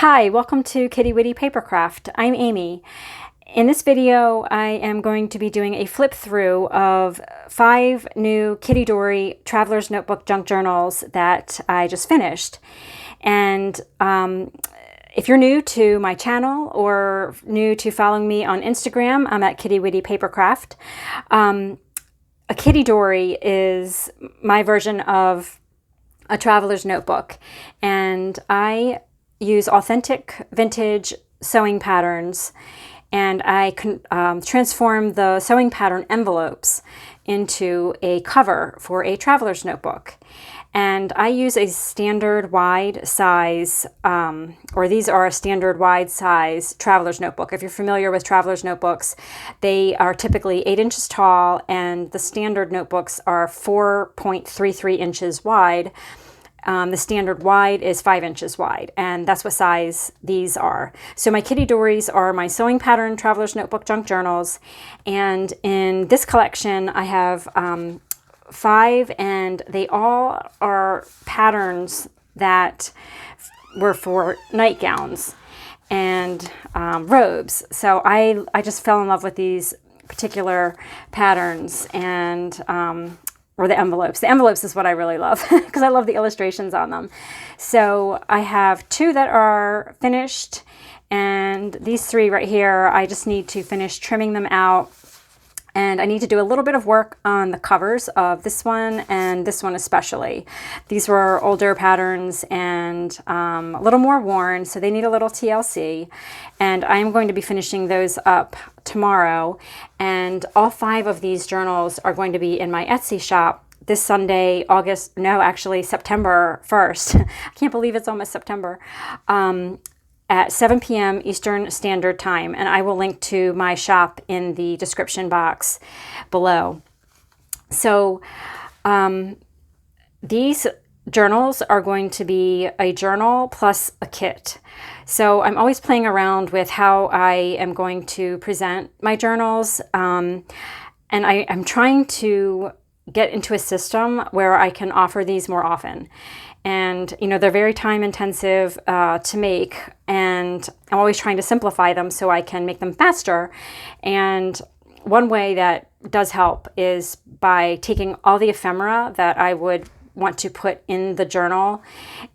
Hi, welcome to Kitty Witty Papercraft. I'm Amy. In this video, I am going to be doing a flip through of 5 new Kittydori Traveler's Notebook junk journals that I just finished. And if you're new to my channel or new to following me on Instagram, I'm at Kitty Witty Papercraft. A Kittydori is my version of a traveler's notebook, and I use authentic vintage sewing patterns, and I can transform the sewing pattern envelopes into a cover for a traveler's notebook. And I use a standard wide size, or these are a standard wide size traveler's notebook. If you're familiar with traveler's notebooks, they are typically 8 inches tall, and the standard notebooks are 4.33 inches wide. The standard wide is 5 inches wide, and that's what size these are. So my Kittydoris are my sewing pattern traveler's notebook junk journals, and in this collection I have 5, and they all are patterns that were for nightgowns and robes. So I just fell in love with these particular patterns, and or the envelopes. The envelopes is what I really love because I love the illustrations on them. So I have 2 that are finished, and these 3 right here, I just need to finish trimming them out. And I need to do a little bit of work on the covers of this one and this one especially. These were older patterns and a little more worn, so they need a little TLC. And I'm going to be finishing those up tomorrow. And all 5 of these journals are going to be in my Etsy shop this Sunday, September 1st. I can't believe it's almost September. At 7 p.m. Eastern Standard Time, and I will link to my shop in the description box below. So these journals are going to be a journal plus a kit. So I'm always playing around with how I am going to present my journals, and I'm trying to get into a system where I can offer these more often. And, you know, they're very time intensive to make, and I'm always trying to simplify them so I can make them faster. And one way that does help is by taking all the ephemera that I would want to put in the journal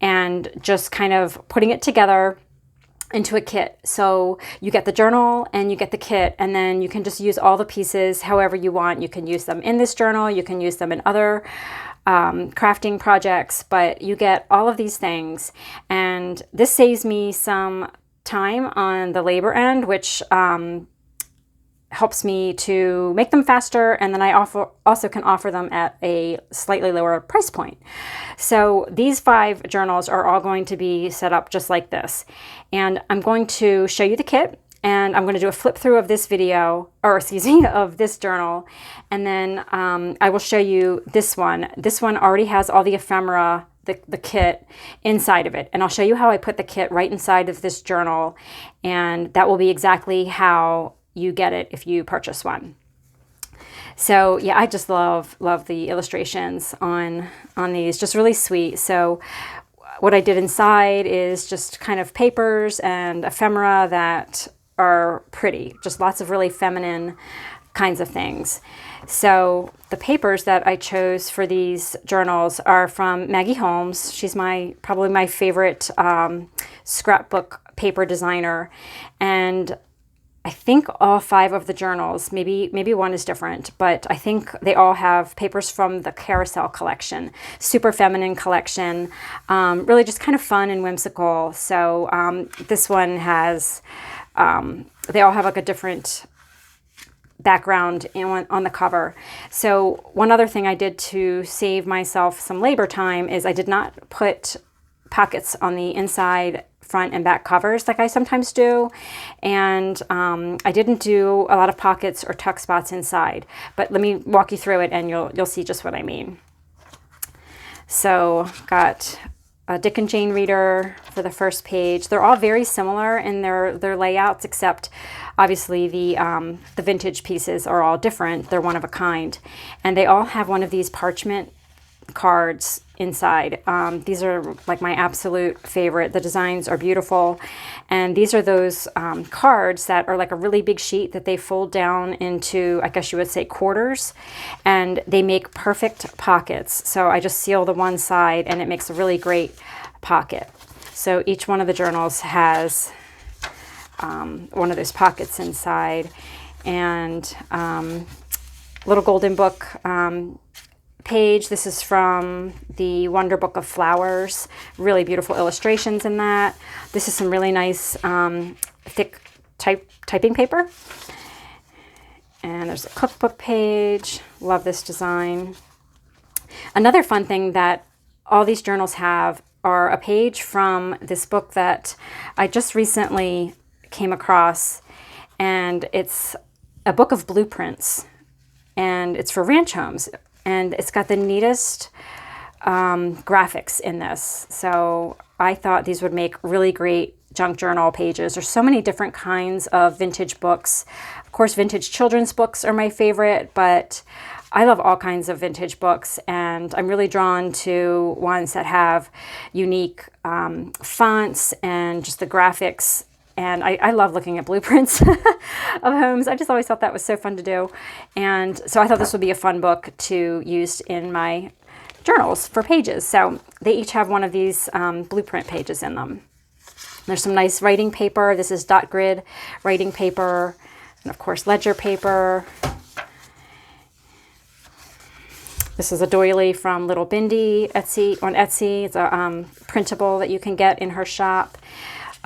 and just kind of putting it together into a kit. So you get the journal and you get the kit, and then you can just use all the pieces however you want. You can use them in this journal, you can use them in other crafting projects, but you get all of these things, and this saves me some time on the labor end, which helps me to make them faster, and then I also can offer them at a slightly lower price point. So these 5 journals are all going to be set up just like this, and I'm going to show you the kit, and I'm going to do a flip through of this video, or excuse me, of this journal, and then I will show you this one. This one already has all the ephemera, the kit inside of it, and I'll show you how I put the kit right inside of this journal, and that will be exactly how you get it if you purchase one. So yeah, I just love the illustrations on these, just really sweet. So what I did inside is just kind of papers and ephemera that are pretty, just lots of really feminine kinds of things. So the papers that I chose for these journals are from Maggie Holmes. She's probably my favorite scrapbook paper designer, and I think all 5 of the journals, maybe one is different, but I think they all have papers from the Carousel collection, super feminine collection, really just kind of fun and whimsical. So this one has, they all have like a different background on the cover. So one other thing I did to save myself some labor time is I did not put pockets on the inside, front and back covers like I sometimes do, and I didn't do a lot of pockets or tuck spots inside, but let me walk you through it and you'll see just what I mean. So got a Dick and Jane reader for the first page. They're all very similar in their layouts, except obviously the vintage pieces are all different. They're one of a kind, and they all have one of these parchment cards inside. These are like my absolute favorite. The designs are beautiful, and these are those cards that are like a really big sheet that they fold down into, I guess you would say, quarters, and they make perfect pockets. So I just seal the one side and it makes a really great pocket. So each one of the journals has one of those pockets inside, and little golden book page. This is from the Wonder Book of Flowers. Really beautiful illustrations in that. This is some really nice thick typing paper. And there's a cookbook page. Love this design. Another fun thing that all these journals have are a page from this book that I just recently came across, and it's a book of blueprints, and it's for ranch homes. And it's got the neatest graphics in this. So I thought these would make really great junk journal pages. There's so many different kinds of vintage books. Of course, vintage children's books are my favorite, but I love all kinds of vintage books. And I'm really drawn to ones that have unique fonts and just the graphics. And I love looking at blueprints of homes. I just always thought that was so fun to do. And so I thought this would be a fun book to use in my journals for pages. So they each have one of these blueprint pages in them. There's some nice writing paper. This is dot grid writing paper. And of course, ledger paper. This is a doily from little Bindy Etsy on Etsy. It's a printable that you can get in her shop.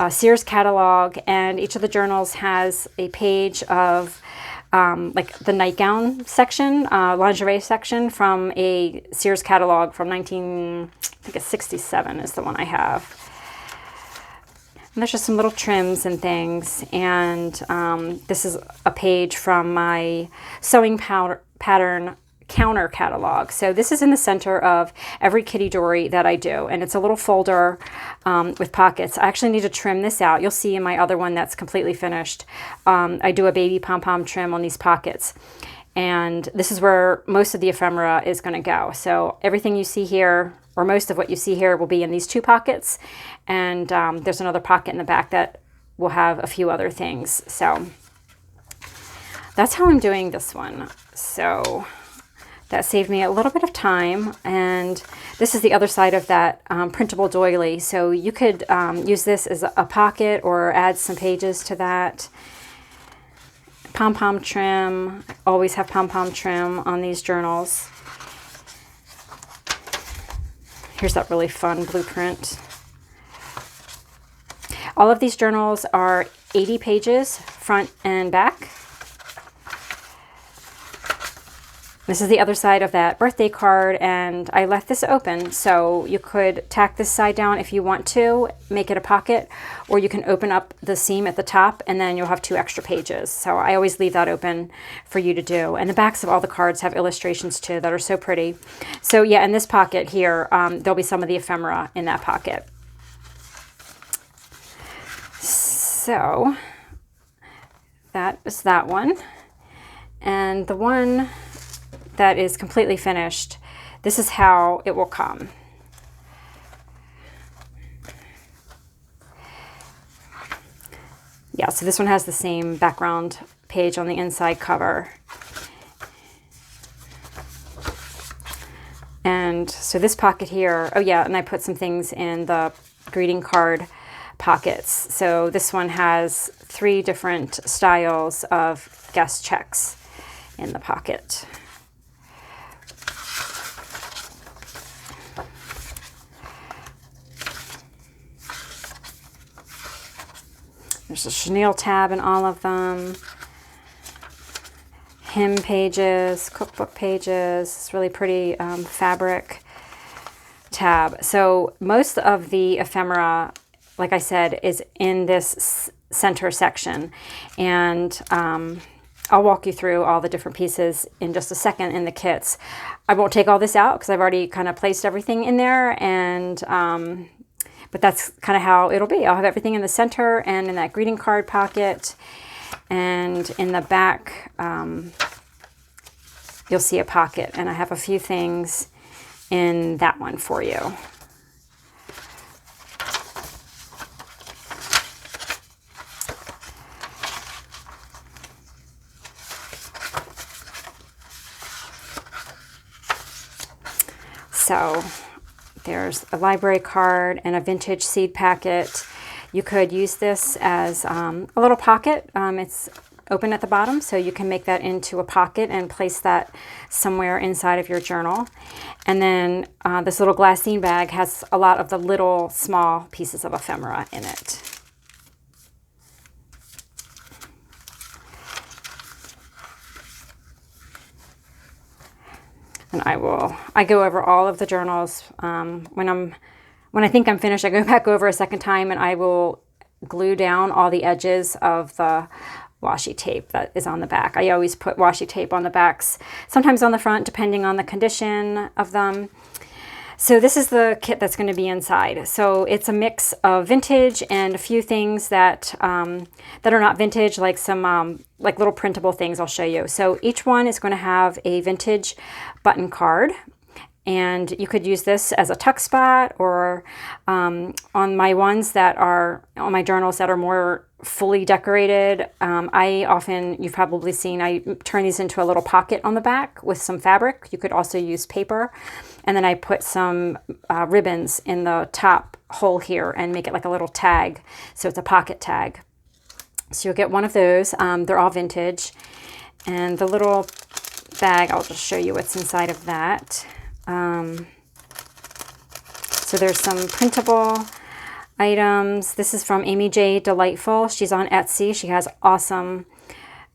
Sears catalog, and each of the journals has a page of like the nightgown section, lingerie section from a Sears catalog from I think it's 67 is the one I have. And there's just some little trims and things, and this is a page from my sewing pattern counter catalog. So this is in the center of every Kittydori that I do, and it's a little folder with pockets. I actually need to trim this out. You'll see in my other one that's completely finished. I do a baby pom-pom trim on these pockets, and this is where most of the ephemera is going to go. So everything you see here, or most of what you see here, will be in these two pockets, and there's another pocket in the back that will have a few other things. So that's how I'm doing this one. So that saved me a little bit of time, and this is the other side of that printable doily. So you could use this as a pocket or add some pages to that. Pom-pom trim. Always have pom-pom trim on these journals. Here's that really fun blueprint. All of these journals are 80 pages, front and back. This is the other side of that birthday card, and I left this open, so you could tack this side down if you want to, make it a pocket, or you can open up the seam at the top, and then you'll have 2 extra pages. So I always leave that open for you to do. And the backs of all the cards have illustrations too that are so pretty. So yeah, in this pocket here, there'll be some of the ephemera in that pocket. So that is that one. And the one that is completely finished, this is how it will come. Yeah, so this one has the same background page on the inside cover. And so this pocket here, oh yeah, and I put some things in the greeting card pockets. So this one has 3 different styles of guest checks in the pocket. There's a chenille tab in all of them. Hymn pages, cookbook pages. It's really pretty fabric tab. So most of the ephemera, like I said, is in this center section. And I'll walk you through all the different pieces in just a second in the kits. I won't take all this out because I've already kind of placed everything in there, and but that's kind of how it'll be. I'll have everything in the center and in that greeting card pocket, and in the back you'll see a pocket, and I have a few things in that one for you. So there's a library card and a vintage seed packet. You could use this as a little pocket. It's open at the bottom, so you can make that into a pocket and place that somewhere inside of your journal. And then this little glassine bag has a lot of the little small pieces of ephemera in it. And I go over all of the journals. When I think I'm finished, I go back over a second time and I will glue down all the edges of the washi tape that is on the back. I always put washi tape on the backs, sometimes on the front, depending on the condition of them. So this is the kit that's going to be inside. So it's a mix of vintage and a few things that that are not vintage, like some like little printable things I'll show you. So each one is going to have a vintage button card, and you could use this as a tuck spot, or on my ones that are on my journals that are more fully decorated. I often, you've probably seen, I turn these into a little pocket on the back with some fabric. You could also use paper. And then I put some ribbons in the top hole here and make it like a little tag. So it's a pocket tag. So you'll get one of those. They're all vintage. And the little bag, I'll just show you what's inside of that. So there's some printable items. This is from Amy J. Delightful. She's on Etsy. She has awesome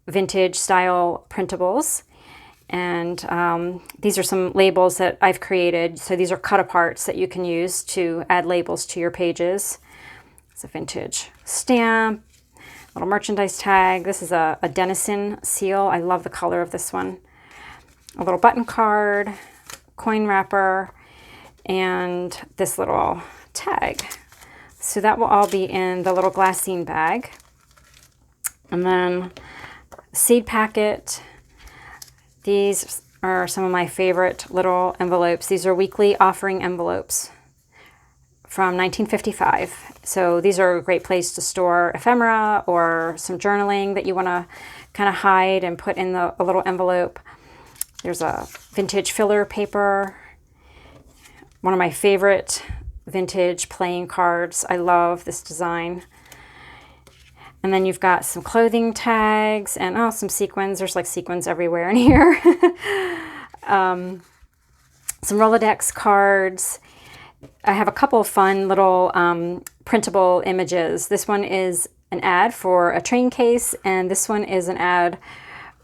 vintage style printables. And these are some labels that I've created. So these are cut aparts that you can use to add labels to your pages. It's a vintage stamp, little merchandise tag. This is a Denison seal. I love the color of this one. A little button card, coin wrapper, and this little tag. So that will all be in the little glassine bag. And then seed packet. These are some of my favorite little envelopes. These are weekly offering envelopes from 1955. So these are a great place to store ephemera or some journaling that you want to kind of hide and put in a little envelope. There's a vintage filler paper. One of my favorite vintage playing cards. I love this design. And then you've got some clothing tags and some sequins. There's like sequins everywhere in here. Some Rolodex cards. I have a couple of fun little printable images. This one is an ad for a train case, and this one is an ad,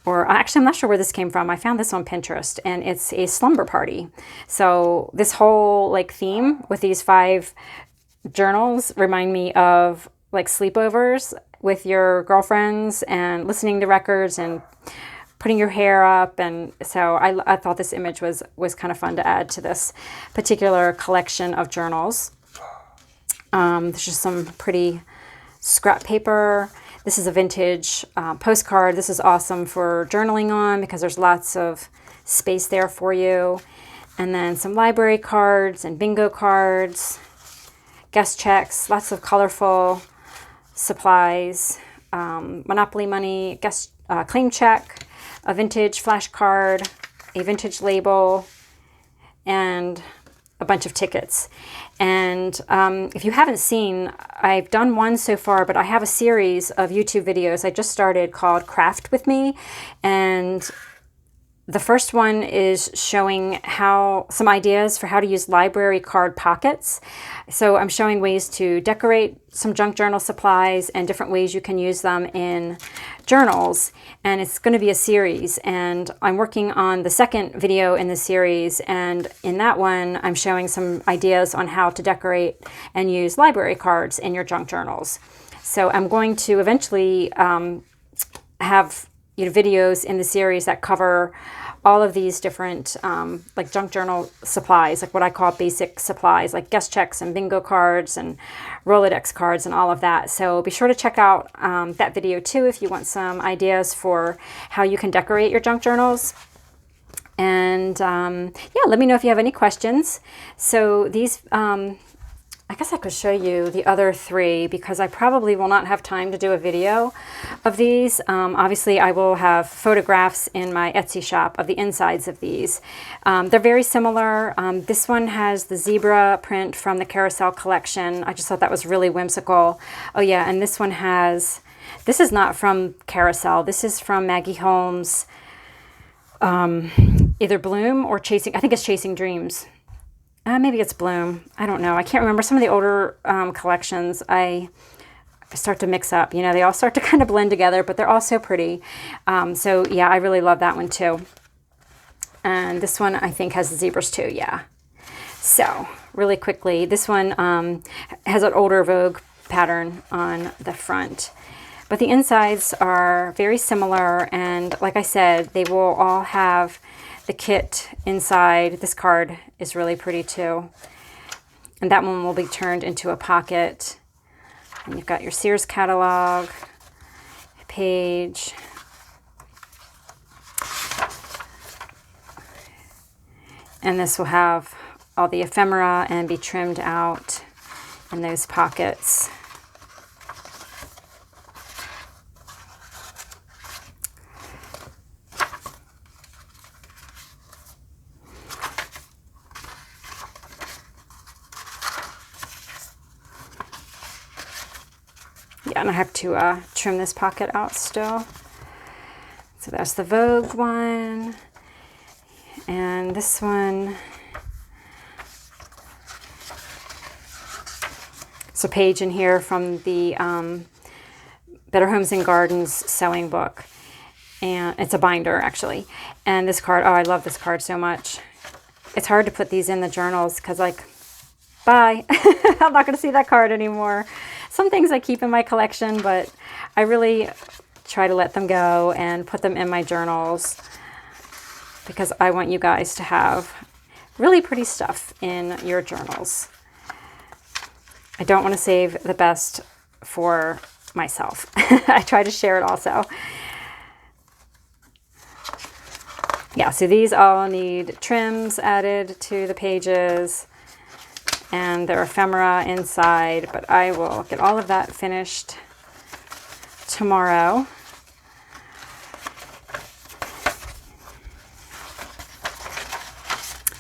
or actually I'm not sure where this came from. I found this on Pinterest, and it's a slumber party. So this whole like theme with these 5 journals remind me of like sleepovers with your girlfriends and listening to records and putting your hair up. And so I thought this image was kind of fun to add to this particular collection of journals. There's just some pretty scrap paper. This is a vintage postcard. This is awesome for journaling on because there's lots of space there for you. And then some library cards and bingo cards, guest checks, lots of colorful supplies, Monopoly money, guest claim check, a vintage flashcard, a vintage label, and a bunch of tickets. And if you haven't seen, I've done one so far, but I have a series of YouTube videos I just started called Craft With Me. And the first one is showing some ideas for how to use library card pockets. So I'm showing ways to decorate some junk journal supplies and different ways you can use them in journals. And it's going to be a series. And I'm working on the second video in the series. And in that one, I'm showing some ideas on how to decorate and use library cards in your junk journals. So I'm going to eventually have videos in the series that cover all of these different like junk journal supplies, like what I call basic supplies, like guest checks and bingo cards and Rolodex cards and all of that. So be sure to check out that video too if you want some ideas for how you can decorate your junk journals. And yeah, let me know if you have any questions. So these, I guess I could show you the other 3 because I probably will not have time to do a video of these. Obviously, I will have photographs in my Etsy shop of the insides of these. They're very similar. This one has the zebra print from the Carousel collection. I just thought that was really whimsical. Oh yeah, and this one has, this is not from Carousel. This is from Maggie Holmes. Either Bloom or Chasing, I think it's Chasing Dreams. Maybe it's Bloom. I don't know. I can't remember. Some of the older collections I start to mix up. You know, they all start to kind of blend together, but they're all so pretty. So yeah, I really love that one too. And this one I think has the zebras too, yeah. So really quickly, this one has an older Vogue pattern on the front. But the insides are very similar, and like I said, they will all have the kit inside. This card is really pretty too. And that one will be turned into a pocket. And you've got your Sears catalog page. And this will have all the ephemera and be trimmed out in those pockets. Yeah, and I have to trim this pocket out still. So that's the Vogue one. And this one, it's a page in here from the Better Homes and Gardens sewing book. And it's a binder, actually. And this card, oh, I love this card so much. It's hard to put these in the journals because, like, bye. I'm not going to see that card anymore. Some things I keep in my collection, but I really try to let them go and put them in my journals because I want you guys to have really pretty stuff in your journals. I don't want to save the best for myself. I try to share it also. Yeah, so these all need trims added to the pages. And there are ephemera inside, but I will get all of that finished tomorrow.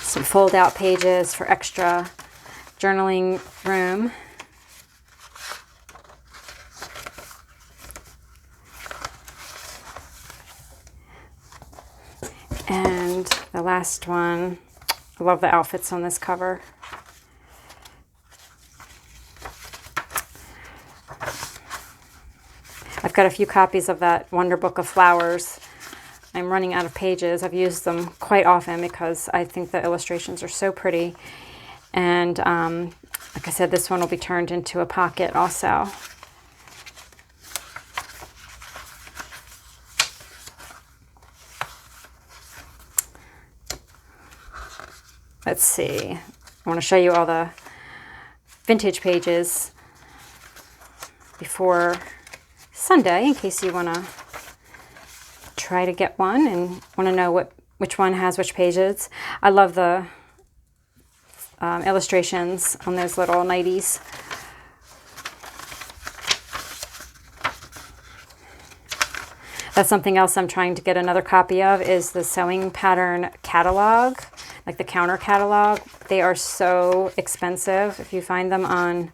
Some fold-out pages for extra journaling room. And the last one, I love the outfits on this cover. I've got a few copies of that Wonder Book of Flowers. I'm running out of pages. I've used them quite often because I think the illustrations are so pretty. And like I said, this one will be turned into a pocket also. Let's see. I want to show you all the vintage pages before Sunday in case you want to try to get one and want to know which one has which pages. I love the illustrations on those little nighties. That's something else I'm trying to get another copy of is the sewing pattern catalog, like the counter catalog. They are so expensive if you find them on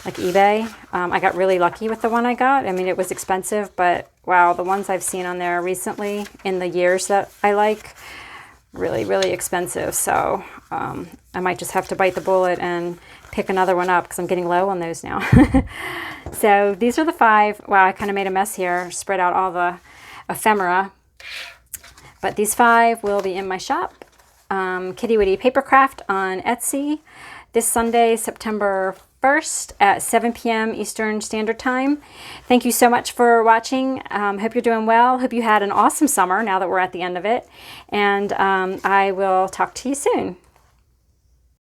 like eBay. I got really lucky with the one I got. I mean, it was expensive, but wow, the ones I've seen on there recently in the years that I like, really, really expensive. So I might just have to bite the bullet and pick another one up because I'm getting low on those now. So these are the 5. Wow, I kind of made a mess here, spread out all the ephemera. But these 5 will be in my shop. Kitty Witty Papercraft on Etsy this Sunday, September 1st at 7 p.m. Eastern Standard Time. Thank you so much for watching. Hope you're doing well. Hope you had an awesome summer now that we're at the end of it. And I will talk to you soon.